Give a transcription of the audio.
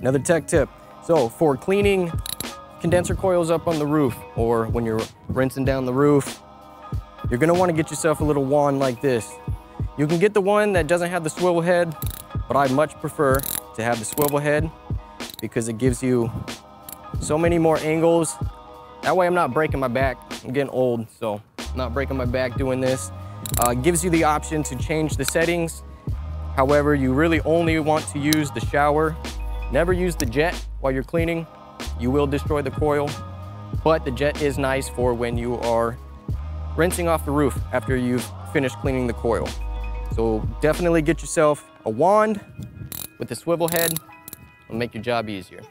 Another tech tip. So for cleaning condenser coils up on the roof, or when you're rinsing down the roof, you're gonna wanna get yourself a little wand like this. You can get the one that doesn't have the swivel head, but I much prefer to have the swivel head because it gives you so many more angles. That way I'm not breaking my back. I'm getting old, so I'm not breaking my back doing this. Gives you the option to change the settings. However, you really only want to use the shower. Never use the jet while you're cleaning. You will destroy the coil, but the jet is nice for when you are rinsing off the roof after you've finished cleaning the coil. So definitely get yourself a wand with the swivel head. It'll make your job easier.